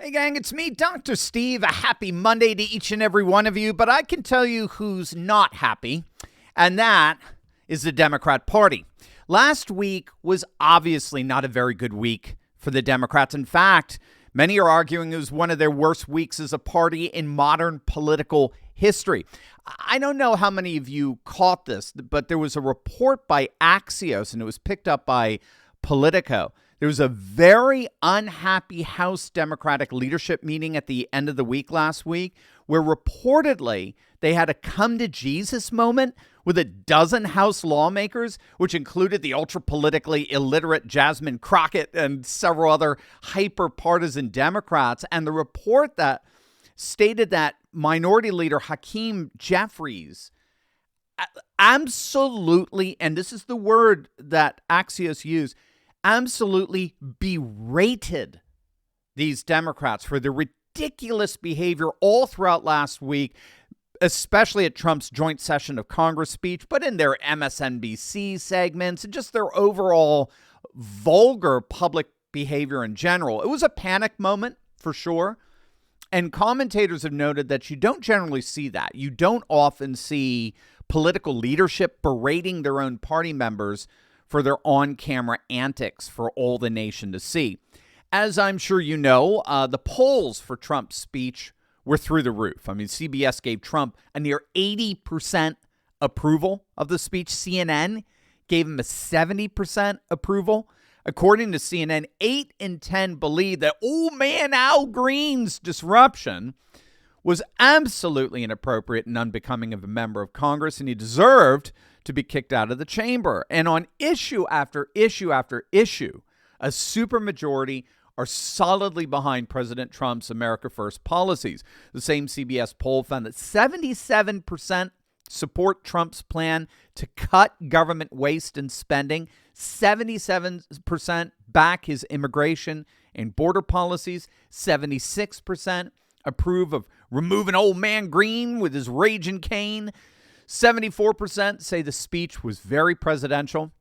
Hey gang, it's me, Dr. Steve. A happy Monday to each and every one of you, but I can tell you who's not happy, and that is the Democrat Party. Last week was obviously not a very good week for the Democrats. In fact, many are arguing it was one of their worst weeks as a party in modern political history. I don't know how many of you caught this, but there was a report by Axios, and it was picked up by Politico. There was a very unhappy House Democratic leadership meeting at the end of the week last week where reportedly they had a come to Jesus moment with a dozen House lawmakers, which included the ultra-politically illiterate Jasmine Crockett and several other hyper-partisan Democrats. And the report that stated that Minority Leader Hakeem Jeffries absolutely, and this is the word that Axios used, absolutely berated these Democrats for their ridiculous behavior all throughout last week, especially at Trump's joint session of Congress speech, but in their MSNBC segments and just their overall vulgar public behavior in general. It was a panic moment for sure. And commentators have noted that you don't generally see that. You don't often see political leadership berating their own party members for their on-camera antics for all the nation to see. As I'm sure you know, the polls for Trump's speech were through the roof. I mean, CBS gave Trump a near 80% approval of the speech. CNN gave him a 70% approval. According to CNN, 8 in 10 believe that old man Al Green's disruption was absolutely inappropriate and unbecoming of a member of Congress, and he deserved to be kicked out of the chamber. And on issue after issue after issue, a supermajority are solidly behind President Trump's America First policies. The same CBS poll found that 77% support Trump's plan to cut government waste and spending, 77% back his immigration and border policies, 76% approve of removing old man Green with his raging cane, 74% say the speech was very presidential.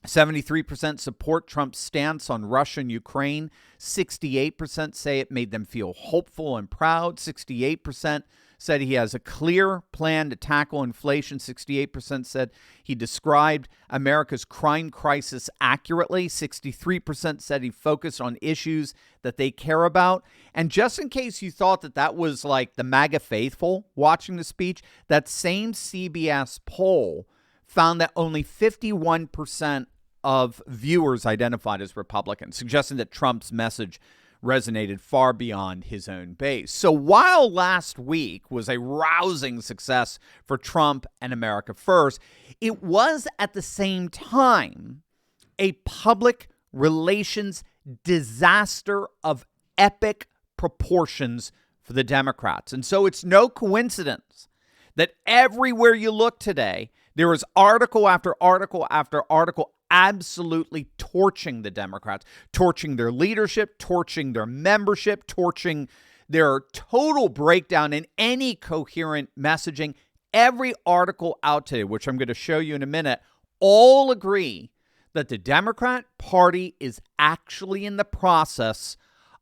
73% support Trump's stance on Russia and Ukraine. 68% say it made them feel hopeful and proud. 68% said he has a clear plan to tackle inflation. 68% said he described America's crime crisis accurately. 63% said he focused on issues that they care about. And just in case you thought that that was like the MAGA faithful watching the speech, that same CBS poll found that only 51% of viewers identified as Republicans, suggesting that Trump's message resonated far beyond his own base. So while last week was a rousing success for Trump and America First, it was at the same time a public relations disaster of epic proportions for the Democrats. And so it's no coincidence that everywhere you look today, there is article after article after article absolutely torching the Democrats, torching their leadership, torching their membership, torching their total breakdown in any coherent messaging. Every article out today, which I'm going to show you in a minute, all agree that the Democrat Party is actually in the process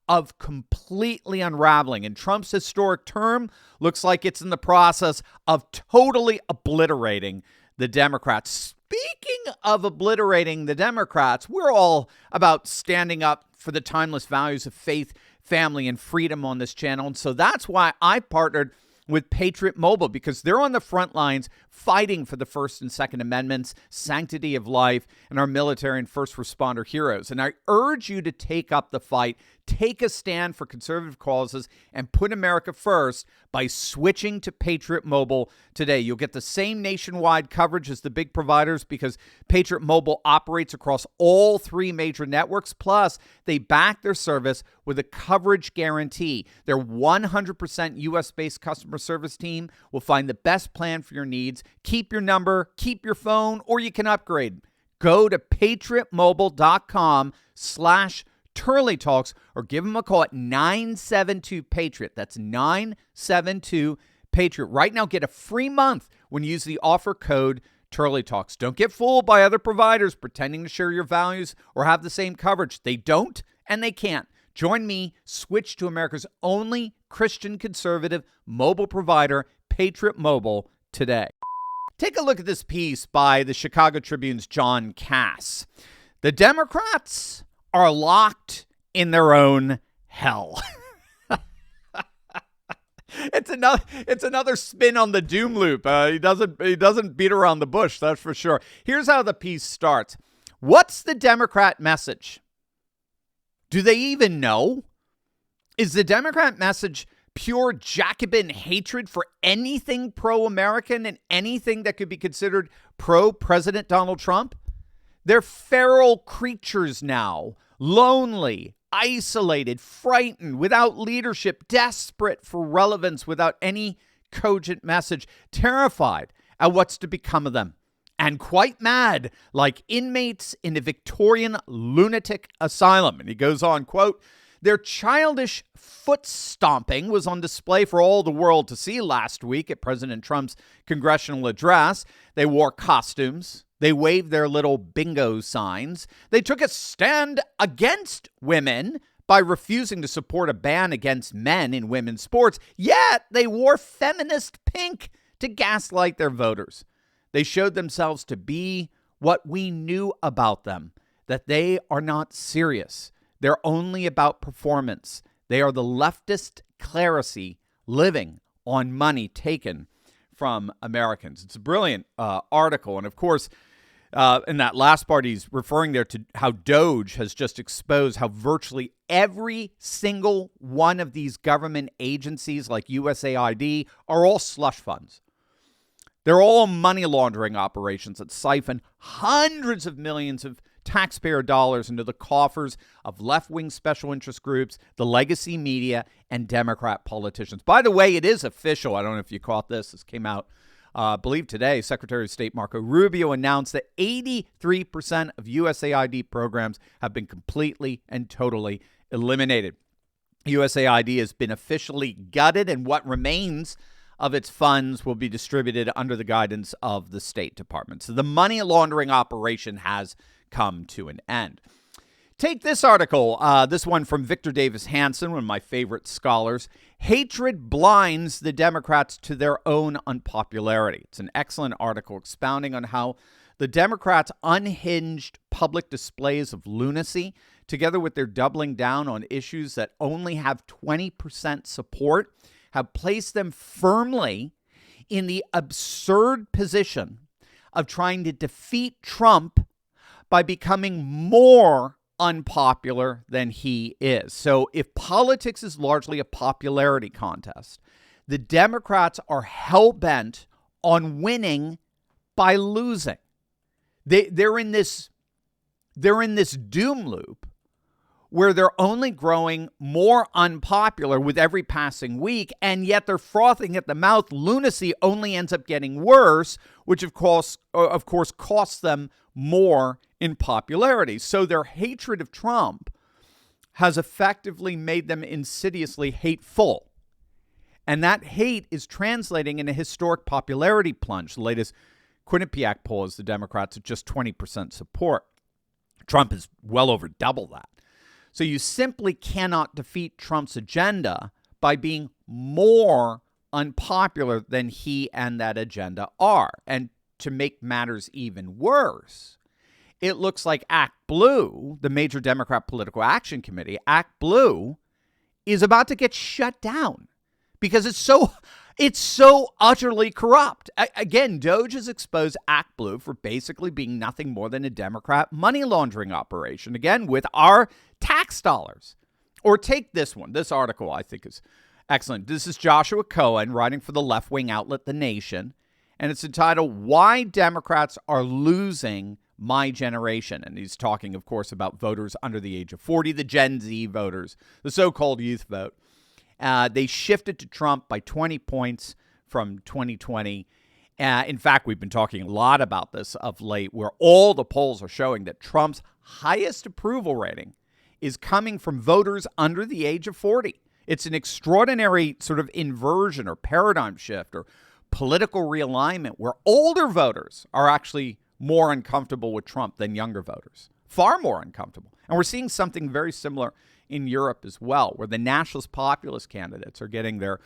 of completely unraveling. And Trump's historic term looks like it's in the process of totally obliterating the Democrats. Speaking of obliterating the Democrats, we're all about standing up for the timeless values of faith, family, and freedom on this channel. And so that's why I partnered with Patriot Mobile, because they're on the front lines fighting for the First and Second Amendments, sanctity of life, and our military and first responder heroes. And I urge you to take up the fight, take a stand for conservative causes, and put America first by switching to Patriot Mobile today. You'll get the same nationwide coverage as the big providers because Patriot Mobile operates across all 3 major networks. Plus, they back their service with a coverage guarantee. Their 100% U.S.-based customer service team will find the best plan for your needs. Keep your number, keep your phone, or you can upgrade. Go to patriotmobile.com/Turley Talks or give them a call at 972-PATRIOT. That's 972-PATRIOT. Right now, get a free month when you use the offer code Turley Talks. Don't get fooled by other providers pretending to share your values or have the same coverage. They don't and they can't. Join me, switch to America's only Christian conservative mobile provider, Patriot Mobile, today. Take a look at this piece by the Chicago Tribune's John Cass. The Democrats are locked in their own hell. It's another spin on the doom loop. He doesn't beat around the bush, that's for sure. Here's how the piece starts. What's the Democrat message? Do they even know? Is the Democrat message pure Jacobin hatred for anything pro-American and anything that could be considered pro-President Donald Trump? They're feral creatures now, lonely, isolated, frightened, without leadership, desperate for relevance, without any cogent message, terrified at what's to become of them, and quite mad, like inmates in a Victorian lunatic asylum. And he goes on, quote, their childish foot stomping was on display for all the world to see last week at President Trump's congressional address. They wore costumes. They waved their little bingo signs. They took a stand against women by refusing to support a ban against men in women's sports. Yet they wore feminist pink to gaslight their voters. They showed themselves to be what we knew about them, that they are not serious. They're only about performance. They are the leftist clerisy living on money taken from Americans. It's a brilliant article. And of course, in that last part, he's referring there to how DOGE has just exposed how virtually every single one of these government agencies like USAID are all slush funds. They're all money laundering operations that siphon hundreds of millions of taxpayer dollars into the coffers of left-wing special interest groups, the legacy media, and Democrat politicians. By the way, it is official. I don't know if you caught this. This came out, I believe today. Secretary of State Marco Rubio announced that 83% of USAID programs have been completely and totally eliminated. USAID has been officially gutted, and what remains of its funds will be distributed under the guidance of the State Department. So the money laundering operation has come to an end. Take this article, this one from Victor Davis Hanson, one of my favorite scholars. Hatred blinds the Democrats to their own unpopularity. It's an excellent article expounding on how the Democrats' unhinged public displays of lunacy, together with their doubling down on issues that only have 20% support, have placed them firmly in the absurd position of trying to defeat Trump by becoming more unpopular than he is. So if politics is largely a popularity contest, the Democrats are hell-bent on winning by losing. They're in this doom loop where they're only growing more unpopular with every passing week, and yet they're frothing at the mouth. Lunacy only ends up getting worse, which of course costs them more in popularity. So their hatred of Trump has effectively made them insidiously hateful. And that hate is translating in a historic popularity plunge. The latest Quinnipiac poll is the Democrats at just 20% support. Trump is well over double that. So you simply cannot defeat Trump's agenda by being more unpopular than he and that agenda are. And to make matters even worse, it looks like Act Blue, the major Democrat political action committee, Act Blue, is about to get shut down because it's so utterly corrupt. Again, DOGE has exposed Act Blue for basically being nothing more than a Democrat money laundering operation, again, with our tax dollars. Or take this one. This article, I think, is excellent. This is Joshua Cohen writing for the left-wing outlet The Nation, and it's entitled, Why Democrats Are Losing My Generation. And he's talking, of course, about voters under the age of 40, the Gen Z voters, the so-called youth vote. They shifted to Trump by 20 points from 2020. In fact, we've been talking a lot about this of late, where all the polls are showing that Trump's highest approval rating is coming from voters under the age of 40. It's an extraordinary sort of inversion or paradigm shift or political realignment where older voters are actually more uncomfortable with Trump than younger voters, far more uncomfortable. And we're seeing something very similar in Europe as well, where the nationalist populist candidates are getting their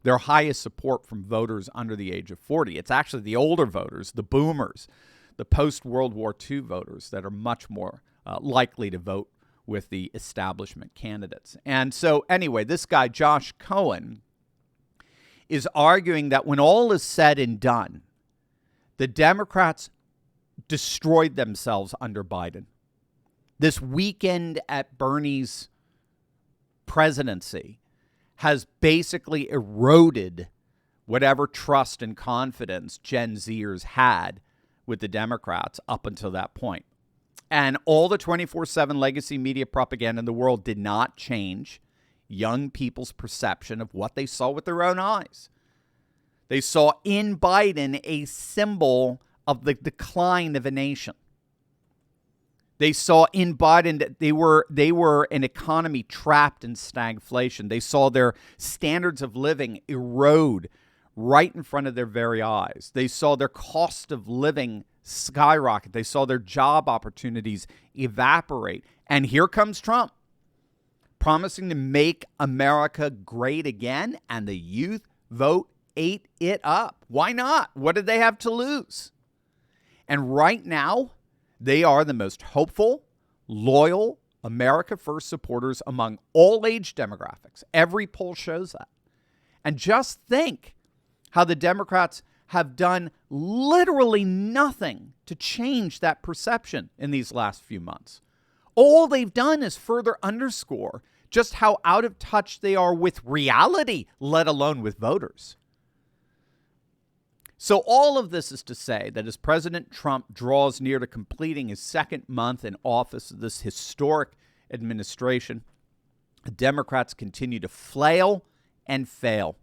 highest support from voters under the age of 40. It's actually the older voters, the boomers, the post-World War II voters that are much more likely to vote with the establishment candidates. And so anyway, this guy, Josh Cohen, is arguing that when all is said and done, the Democrats destroyed themselves under Biden. This weekend at Bernie's presidency has basically eroded whatever trust and confidence Gen Zers had with the Democrats up until that point. And all the 24/7 legacy media propaganda in the world did not change young people's perception of what they saw with their own eyes. They saw in Biden a symbol of the decline of a nation. They saw in Biden that they were an economy trapped in stagflation. They saw their standards of living erode right in front of their very eyes. They saw their cost of living skyrocket. They saw their job opportunities evaporate. And here comes Trump, promising to make America great again, and the youth vote ate it up. Why not? What did they have to lose? And right now, they are the most hopeful, loyal, America First supporters among all age demographics. Every poll shows that. And just think how the Democrats have done literally nothing to change that perception in these last few months. All they've done is further underscore just how out of touch they are with reality, let alone with voters. So all of this is to say that as President Trump draws near to completing his second month in office of this historic administration, the Democrats continue to flail and fail.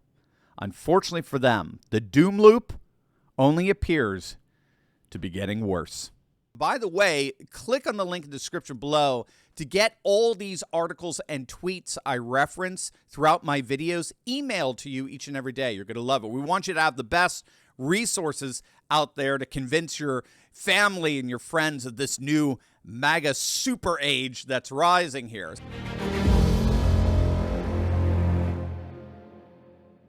Unfortunately for them, the doom loop only appears to be getting worse. By the way, click on the link in the description below to get all these articles and tweets I reference throughout my videos emailed to you each and every day. You're going to love it. We want you to have the best resources out there to convince your family and your friends of this new MAGA super age that's rising here.